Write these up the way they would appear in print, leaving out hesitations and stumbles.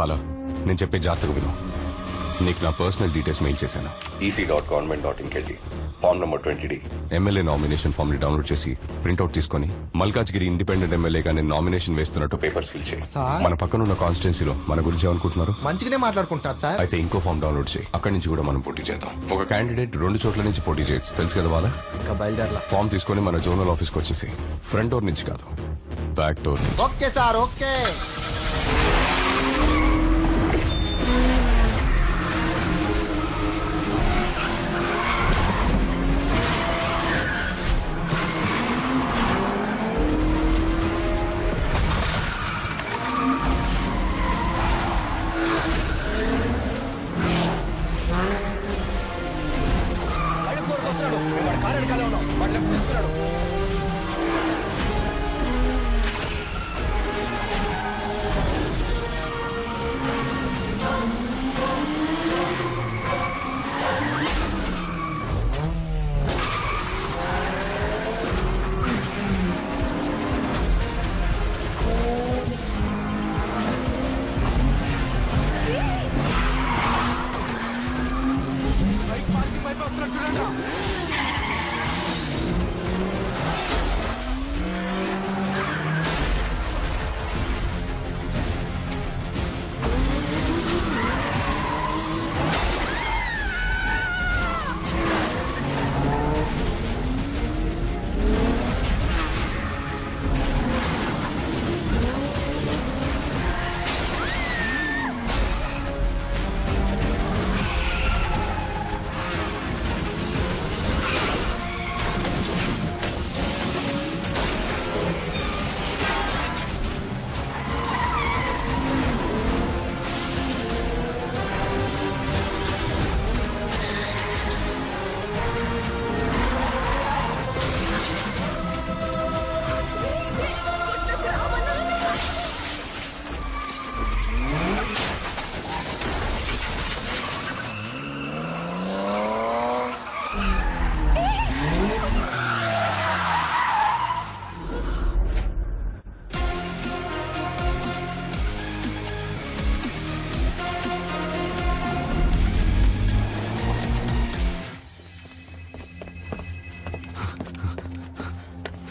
బాలా, నేను చెప్పే జాగ్రత్తగా విను. నీకు నా పర్సనల్ డీటెయిల్స్ మెయిల్ చేశాను. ec.government.in form number 20D MLA nomination form ని డౌన్లోడ్ చేసి ప్రింట్అవుట్ తీసుకుని మల్కాజ్గిరి ఇండిపెండెంట్ ఎమ్మెల్యేగా నేను నామినేషన్ వేస్తున్నట్టు పేపర్స్ ఫిల్ చేయి. మన పక్కన ఉన్న కాన్స్టిట్యున్సీలో మన గురించి ఏమనుకుంటున్నారు? మంచిగానే మాట్లాడుకుంటారు సార్. అయితే ఇంకో ఫామ్ డౌన్లోడ్ చేయి. అక్కడి నుంచి కూడా మనం పోటీ చేద్దాం. ఒక క్యాండిడేట్ 2 చోట్ల నుంచి పోటీ చేయొచ్చు, తెలుసు కదా వాళ్ళ. ఇంకా బయలుదేరలా. ఫామ్ తీసుకుని మన జోనల్ ఆఫీస్కి వచ్చేసి ఫ్రంట్ డోర్ నుంచి కాదు, బ్యాక్ డోర్ నుంచి. Okay sir, okay.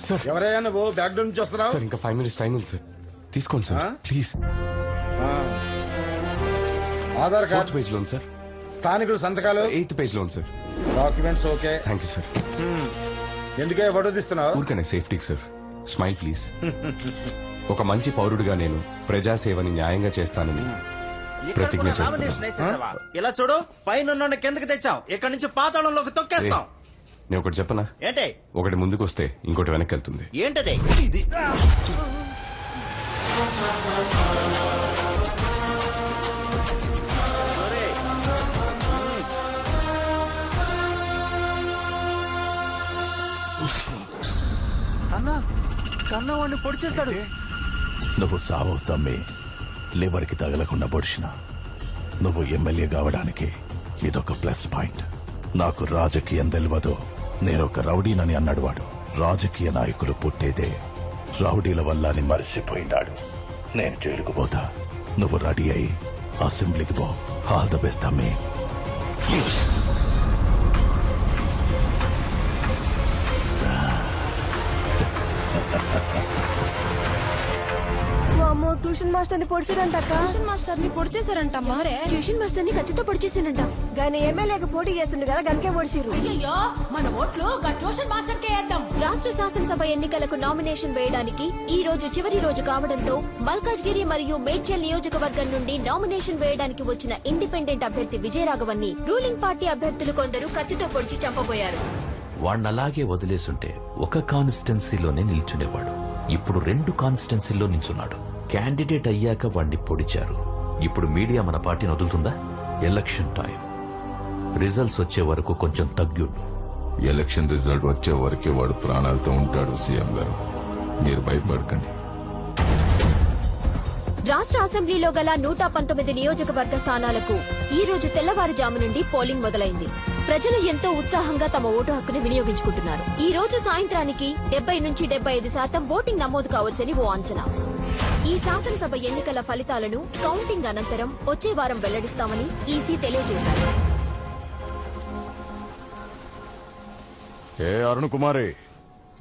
సార్, ఎవరయ్యా నువ్వు? బ్యాక్ డోర్ నుంచి వస్తున్నావు? సార్ ఇంకా 5 minutes టైం ఉంది సార్, తీసుకోండి sir please. Aadhaar 4th card page లో ఉంది సార్. స్థానికులు సంతకాలు 8th పేజ్ లో ఉంది sir. Documents okay. Thank you sir. ఎందుకే ఫోటో తీస్తున్నావు? ఊరికనే సేఫ్టీకి సార్. Smile please. ఒక మంచి పౌరుడిగా నేను ప్రజాసేవని న్యాయంగా చేస్తానని ప్రతిజ్ఞ చేస్తున్నాను. ఇలా చూడు, పైన కిందకి తెచ్చాం, ఇక్కడ నుంచి పాతాళంలోకి తొక్కేస్తాం. నేను ఒకటి చెప్పనా? ఏంటి? ఒకటి ముందుకు వస్తే ఇంకోటి వెనక్కి వెళ్తుంది. ఏంటది? ఇది అన్నా, కన్నా వాడిని పొడి చేస్తాడు. నువ్వు సావు తమ్మి, లివర్కి తగలకుండా పొడిచిన. నువ్వు ఎమ్మెల్యే కావడానికి ఇదొక ప్లస్ పాయింట్. నాకు రాజకీయం తెలియదు, నేనొక రౌడీనని అన్నాడు వాడు. రాజకీయ నాయకులు పుట్టేదే రౌడీల వల్ల అని మర్చిపోయినాడు. నేను జైలుకు పోతా, నువ్వు రెడీ అయి అసెంబ్లీకి పో. ఆల్ ద బెస్ట్ తమ్మి. ట్యూషన్ మాస్టర్ ని పొడిచారంట. ట్యూషన్ మాస్టర్ ని పొడిచేశారంటమ్మా. ట్యూషన్ మాస్టర్ ని కత్తితో పొడిచేసారంట. గాని ఎమ్మెల్యేకి పోటీ చేస్తుండే కదా, గనకే పొడిచిరు. అయ్యో, మన ఓట్లు ట్యూషన్ మాస్టర్ కే వేద్దాం. రాష్ట్ర శాసనసభ ఎన్నికలకు నామినేషన్ వేయడానికి ఈ రోజు చివరి రోజు కావడంతో మల్కాజ్గిరి మరియు మేడ్చల్ నియోజకవర్గం నుండి నామినేషన్ వేయడానికి వచ్చిన ఇండిపెండెంట్ అభ్యర్థి విజయరాఘవన్ని రూలింగ్ పార్టీ అభ్యర్థులు కొందరు కత్తితో పొడిచి చంపబోయారు. వాణ్ణలాగే వదిలేసుంటే ఒక కాన్స్టిట్యున్సీలోనే నిల్చునేవాడు. ఇప్పుడు 2 కాన్స్టిట్యున్సీల్లో నిల్చున్నాడు. క్యాండిడేట్ అయ్యాక వాణ్ణి పొడిచారు. ఇప్పుడు మీడియా మన పార్టీని వదులుతుందా? ఎలక్షన్ టైం, రిజల్ట్స్ వచ్చే వరకు కొంచెం తగ్గుండు. ఎలక్షన్ రిజల్ట్ వచ్చే వరకే వాడు ప్రాణాలతో ఉంటాడు. సీఎం గారు, మీరు భయపడకండి. రాష్ట్ర అసెంబ్లీలో గల 119 నియోజకవర్గ స్థానాలకు ఈ రోజు తెల్లవారుజాము నుండి పోలింగ్ మొదలైంది. ప్రజలు ఎంతో ఉత్సాహంగా తమ ఓటు హక్కును వినియోగించుకుంటున్నారు. ఈ రోజు సాయంత్రానికి 70 నుంచి 75% ఓటింగ్ నమోదు కావచ్చని ఓ అంచనా. ఈ శాసనసభ ఎన్నికల ఫలితాలను కౌంటింగ్ అనంతరం వచ్చే వారం వెల్లడిస్తామని ఈసీ తెలియజేశారు. ఏ అరుణ్ కుమారి,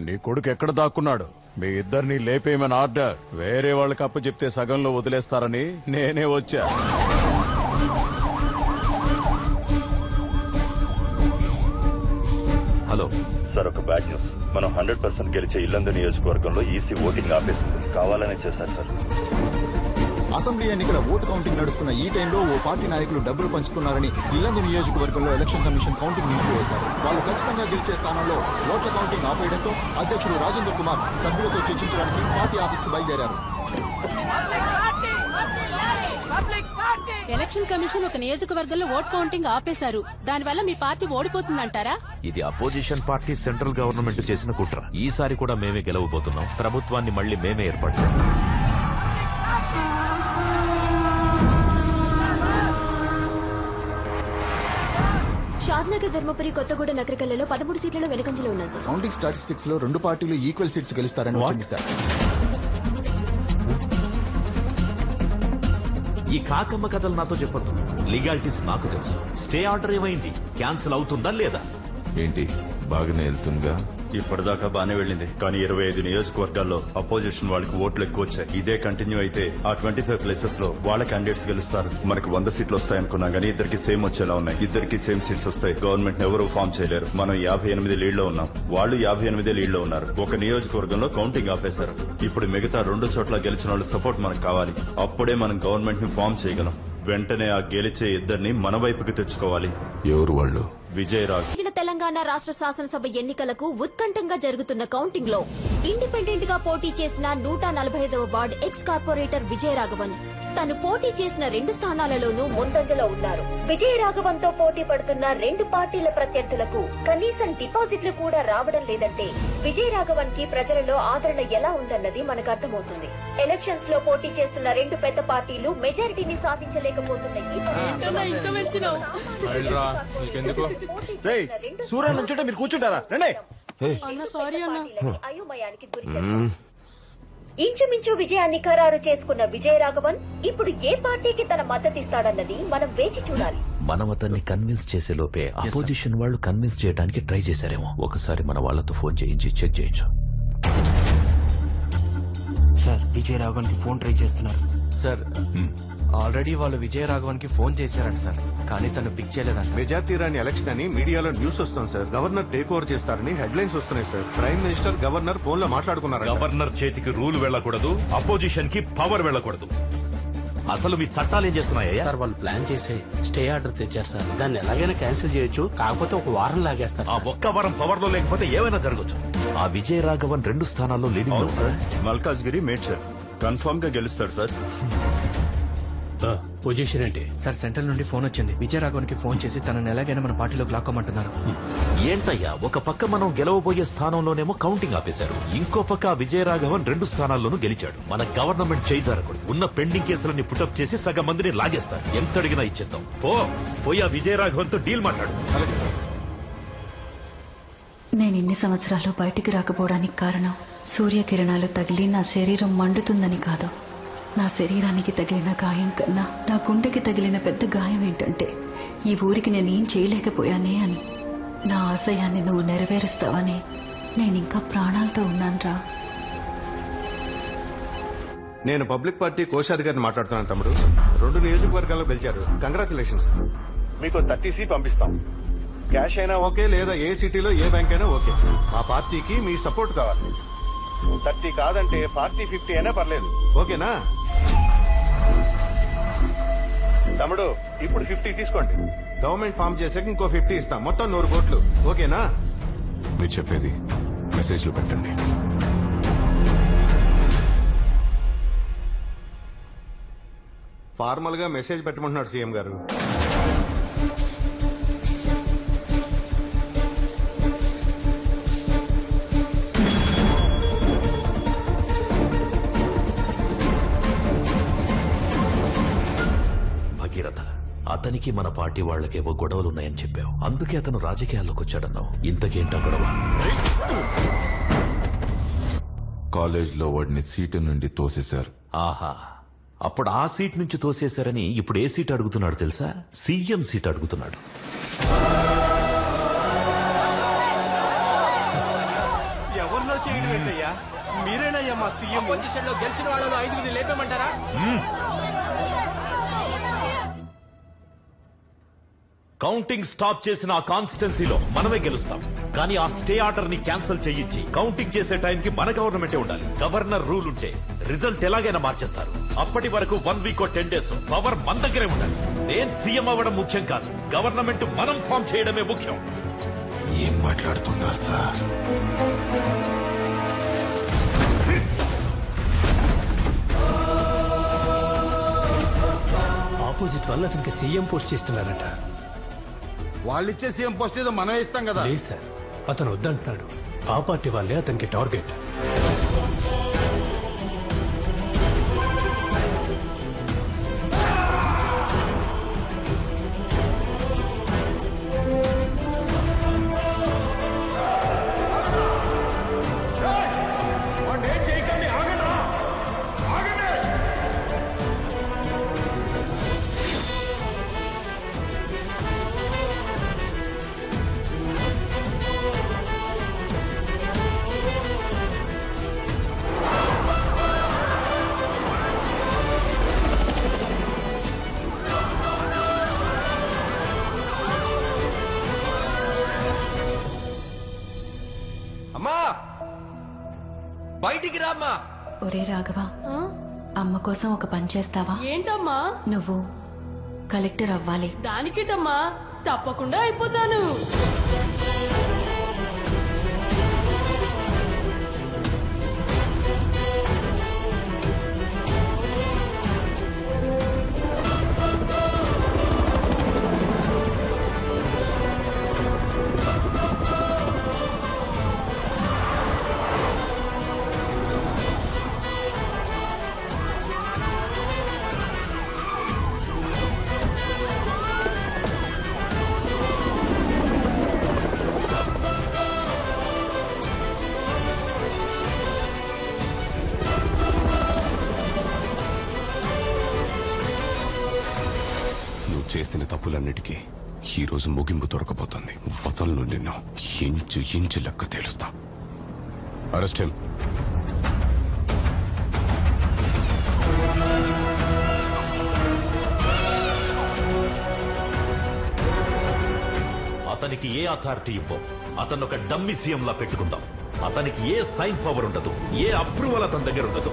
నీ కొడుకు ఎక్కడ దాక్కున్నాడు? మీ ఇద్దరిని లేపేయమని ఆర్డర్. వేరే వాళ్ళకి అప్పు చెప్తే సగంలో వదిలేస్తారని నేనే వచ్చా. హలో సార్, ఒక బ్యాడ్ న్యూస్. మనం 100% గెలిచే ఇల్లందు నియోజకవర్గంలో ఈసీ ఓటింగ్ ఆపేస్తుంది. కావాలనే చేశారు సార్. అసెంబ్లీ ఎన్నికల ఓటు కౌంటింగ్ నడుస్తున్న ఈ టైంలో ఓ పార్టీ నాయకులు డబ్బులు పంచుతున్నారని ఇల్లందు నియోజకవర్గంలో ఎలక్షన్ కమిషన్ కౌంటింగ్ నిలిపివేశారు. వాళ్ళు ఖచ్చితంగా గెలిచే స్థానంలో ఓట్ల కౌంటింగ్ ఆపేయడంతో అధ్యక్షుడు రాజేంద్ర కుమార్ సభ్యులతో చర్చించడానికి పార్టీ ఆఫీస్కు బయలుదేరారు. ఎలక్షన్ కమిషన్ ఒక నియోజకవర్గంలో ఓట్ కౌంటింగ్ ఆపేశారు. దానివల్ల మీ పార్టీ ఓడిపోతుందంటారా? ఇది అపోజిషన్ పార్టీ సెంట్రల్ గవర్నమెంట్ చేసిన కుట్ర. ఈసారి కూడా మేమే గెలవబోతున్నాం. ప్రభుత్వాన్ని మళ్ళీ మేమే ఏర్పాటు చేస్తాం. షాద్నగర్, ధర్మపురి, కొత్తగూడ, నగరికల్లలో 13 సీట్లలో వెనుకంజలో ఉన్నాయి సార్. కౌంటింగ్ స్టాటిస్టిక్స్ లో 2 పార్టీలు ఈక్వల్ సీట్స్ గెలుస్తారని వచ్చింది సార్. ఈ కాకమ్మ కథలు నాతో చెప్పొద్దు. లీగాలిటీస్ నాకు తెలుసు. స్టే ఆర్డర్ ఏమైంది? క్యాన్సిల్ అవుతుందా లేదా? ఏంటి బాగానే వెళ్తుందిగా? ఇప్పటిదాకా బానే వెళ్ళింది, కానీ 25 నియోజకవర్గాల్లో అపోజిషన్ వాళ్ళకి ఓట్లు ఎక్కువ వచ్చాయి. ఇదే కంటిన్యూ అయితే ఆ 25 ప్లేసెస్ లో వాళ్ళ క్యాండిడేట్స్ గెలుస్తారు. మనకు 100 సీట్లు వస్తాయనుకున్నాం, కానీ ఇద్దరికి సేమ్ వచ్చేలా ఉన్నాయి. ఇద్దరికి సేమ్ సీట్స్ వస్తాయి. గవర్నమెంట్ ఎవరూ ఫామ్ చేయలేరు. మనం 58 లీడ్ లో ఉన్నాం, వాళ్ళు 58 లీడ్ లో ఉన్నారు. ఒక నియోజకవర్గంలో కౌంటింగ్ ఆపేశారు. ఇప్పుడు మిగతా 2 చోట్ల గెలిచిన వాళ్ళ సపోర్ట్ మనకు కావాలి. అప్పుడే మనం గవర్నమెంట్ ని ఫామ్ చేయగలం. వెంటనే ఆ గెలిచే ఇద్దరిని మన వైపుకి తెచ్చుకోవాలి. ఎవరు వాళ్ళు? విజయరాఘ్. తెలంగాణ రాష్ట్ర శాసనసభ ఎన్నికలకు ఉత్కంఠంగా జరుగుతున్న కౌంటింగ్ లో ఇండిపెండెంట్ గా పోటీ చేసిన 145వ వార్డు ఎక్స్ కార్పొరేటర్ విజయరాఘవన్ తను పోటీ చేసిన 2 స్థానాలలోనూ ముందంజలో ఉన్నారు. విజయరాఘవన్ తో పోటీ పడుతున్న 2 పార్టీల ప్రత్యర్థులకు కనీసం డిపాజిట్లు కూడా రావడం లేదంటే విజయరాఘవన్ కి ప్రజలలో ఆదరణ ఎలా ఉందన్నది మనకు అర్థమవుతుంది. ఎలక్షన్స్ లో పోటీ చేస్తున్న 2 పెద్ద పార్టీలు మెజారిటీని సాధించలేకపోతున్నాయి. సూర్య నుంచుంటే మీరు కూర్చుంటారా? అయోమయానికి గురి. ఇంచుమించు విజయాన్ని ఖరారు చేసుకున్న విజయరాఘవన్ ఇప్పుడు ఏ పార్టీకి తన మద్దతిస్తాడన్నది మనం వేచి చూడాలి. మనం అతన్ని కన్విన్స్ చేసే లోపే అపోజిషన్ వాళ్ళు కన్విన్స్ చేయడానికి ట్రై చేశారేమో. ఒకసారి మన వాళ్ళతో ఫోన్ చేయించి చెక్ చేయించు. సార్, విజయరాఘవన్ కి ఫోన్ ట్రై చేస్తున్నారు సార్. ఆల్రెడీ వాళ్ళు విజయరాఘవన్ కి ఫోన్ చేశారంట సార్, కానీ తను పిక్ చేయలేదంట. మెజార్టీ రాని ఎలక్షన్ అని మీడియాలో న్యూస్ వస్తుంది సార్. గవర్నర్ టేక్ ఓవర్ చేస్తారని హెడ్లైన్స్ వస్తున్నాయి sir. Prime minister governor phone లో మాట్లాడుకున్నారు. గవర్నర్ చేతికి రూల్ వెళ్లకూడదు, అపోజిషన్ కి పవర్ వెళ్లకూడదు. అసలు మీ చట్టాలు ఏం చేస్తున్నాయా సార్? వాళ్ళు ప్లాన్ చేసి స్టే ఆర్డర్ తెచ్చారు సార్. దాన్ని ఎలాగైనా క్యాన్సిల్ చేయొచ్చు, కాకపోతే ఒక వారం లాగేస్తారు. ఆ ఒక్క వారం పవర్ లో లేకపోతే ఏమైనా జరగచ్చు. ఆ విజయరాఘవన్ 2 స్థానాల్లో లీడింగ్ లో సార్. మల్కాజ్గిరి మేడ్చర్ కన్ఫర్మ్ గా గెలుస్తాడు సార్. పొజిషన్ ఏంటి సార్? సెంట్రల్ నుండి ఫోన్ వచ్చింది. విజయరాఘవన్ కి ఫోన్ చేసి తనని ఎలాగైనా మన పార్టీలోకి లాక్కోమంటున్నారు. ఏంటయ్యా, ఒక పక్క మనం గెలవబోయే స్థానంలోనేమో కౌంటింగ్ ఆపేశారు, ఇంకో పక్క విజయరాఘవన్ 2 స్థానాల్లోనూ గెలిచాడు. మన గవర్నమెంట్ చేజారకూడదు. ఉన్న పెండింగ్ కేసులన్నీ పుటప్ చేసి సగం మందిని లాగేస్తారు. ఎంత అడిగినా ఇచ్చేద్దాం. పోయి ఆ విజయరాఘవన్ తో డీల్ మాట్లాడు. నేను ఇన్ని సంవత్సరాలు బయటికి రాకపోవడానికి కారణం సూర్యకిరణాలు తగిలి నా శరీరం మండుతుందని కాదు. నా శరీరానికి తగిలిన గాయం కన్నా నా గుండెకి తగిలిన పెద్ద గాయం ఏంటంటే ఈ ఊరికి నేనేం చేయలేకపోయానే అని. నా ఆశయాన్ని నువ్వు నెరవేరుస్తావని నేనింకా ప్రాణాలతో ఉన్నానురా. నేను పబ్లిక్ పార్టీ కోశాధికారిని మాట్లాడుతున్నాను తమ్ముడు. 2 నియోజకవర్గాల్లో గెలిచారు. కంగ్రాచులేషన్స్. మీకు 30 పంపిస్తాం. క్యాష్ అయినా ఓకే, లేదా ఏ సిటీలో ఏ బ్యాంక్ అయినా ఓకే. మా పార్టీకి మీ సపోర్ట్ కావాలి. 30 కాదంటే 40, 50 అయినా పర్లేదు. ఓకేనా తమ్ముడు? ఇప్పుడు 50 తీసుకోండి. గవర్నమెంట్ ఫామ్ చేసాక ఇంకో 50 ఇస్తాం. మొత్తం 100 కోట్లు. ఓకేనా? మీరు చెప్పేది మెసేజ్ లో పెట్టండి. ఫార్మల్ గా మెసేజ్ పెట్టమంటున్నాడు సీఎం గారు. భగీరథ, అతనికి మన పార్టీ వాళ్ళకేవో గొడవలున్నాయని చెప్పావు. అందుకే అతను రాజకీయాల్లోకి వచ్చాడన్నావు. ఇంతకేంటా గొడవ? కాలేజ్ లో వాడిని సీటు నుండి తోసేశారు. ఆహా, అప్పుడు ఆ సీట్ నుంచి తోసేశారని ఇప్పుడు ఏ సీట్ అడుగుతున్నాడు తెలుసా? సీఎం సీట్ అడుగుతున్నాడు. ఎవరిలో చేయడం ఏంటయ్యా? మీరేనయ్యా మా సీఎం. పొజిషన్ లో గెలిచిన వాళ్ళలో 5 లేపేమంటారా? కౌంటింగ్ స్టాప్ చేసిన ఆ కాన్స్టిట్యున్సీలో మనమే గెలుస్తాం. కానీ ఆ స్టే ఆర్డర్ ని క్యాన్సిల్ చేయించి కౌంటింగ్ చేసే టైంకి మన గవర్నమెంటే ఉండాలి. గవర్నర్ రూల్ ఉంటే రిజల్ట్ ఎలాగైనా మార్చేస్తారు. అప్పటి వరకు 1 వీక్ 10 days పవర్ మన దగ్గరే ఉండాలి. నేను సీఎం అవ్వడం ముఖ్యం కాదు, గవర్నమెంట్ మనం ఫామ్ చేయడమే ముఖ్యం. ఏం మాట్లాడుతున్నారు సార్? ఆపోజిట్ వాళ్ళు అతనికి సీఎం పోస్ట్ చేస్తున్నారట. వాళ్ళిచ్చే సీఎం పోస్ట్ ఏదో మనం ఇస్తాం కదా. లేదు సార్, అతను వద్దంటున్నాడు. ఆ పార్టీ వాళ్ళే అతనికి టార్గెట్. అమ్మా బయటికి రామ్మా. ఒరే రాఘవ, అమ్మ కోసం ఒక పని చేస్తావా? ఏంటమ్మా? నువ్వు కలెక్టర్ అవ్వాలి. దానికేటమ్మా, తప్పకుండా అయిపోతాను. చేసిన తప్పులన్నిటికీ ఈ రోజు ముగింపు దొరకబోతుంది. వదలను నిన్ను. ఇంచు ఇంచు లెక్క తేలుస్తా. Arrest him. అతనికి ఏ అథారిటీ ఇవ్వం. అతను ఒక డమ్మి సీఎం లా పెట్టుకుందాం. అతనికి ఏ సైన్ పవర్ ఉండదు, ఏ అప్రూవల్ అతని దగ్గర ఉండదు.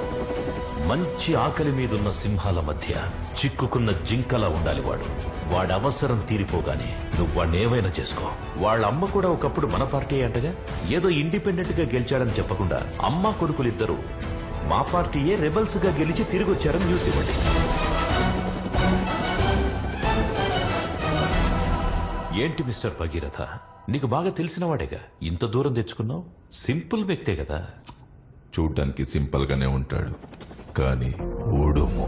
మంచి ఆకలి మీదున్న సింహాల మధ్య చిక్కుకున్న జింకలా ఉండాలి వాడు. వాడి అవసరం తీరిపోగానే నువ్వు వాడిని ఏమైనా చేసుకో. వాళ్ళ అమ్మ కూడా ఒకప్పుడు మన పార్టీ అంటగా. ఏదో ఇండిపెండెంట్ గా గెలిచాడని చెప్పకుండా అమ్మ కొడుకులిద్దరూ మా పార్టీయే రెబల్స్ గా గెలిచి తిరిగి వచ్చారని న్యూస్ ఇవ్వండి. ఏంటి మిస్టర్ భగీరథ, నీకు బాగా తెలిసిన వాడేగా, ఇంత దూరం తెచ్చుకున్నావు? సింపుల్ వ్యక్తే కదా. చూడ్డానికి సింపుల్ గానే ఉంటాడు, కానీ ఓడుము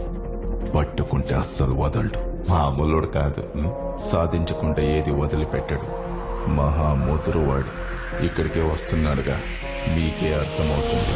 పట్టుకుంటే అస్సలు వదలడు. మామూలుడు కాదు, సాధించుకుంటే ఏది వదిలిపెట్టాడు. మహా ముదురువాడు. ఇక్కడికే వస్తున్నాడుగా, మీకే అర్థమవుతుంది.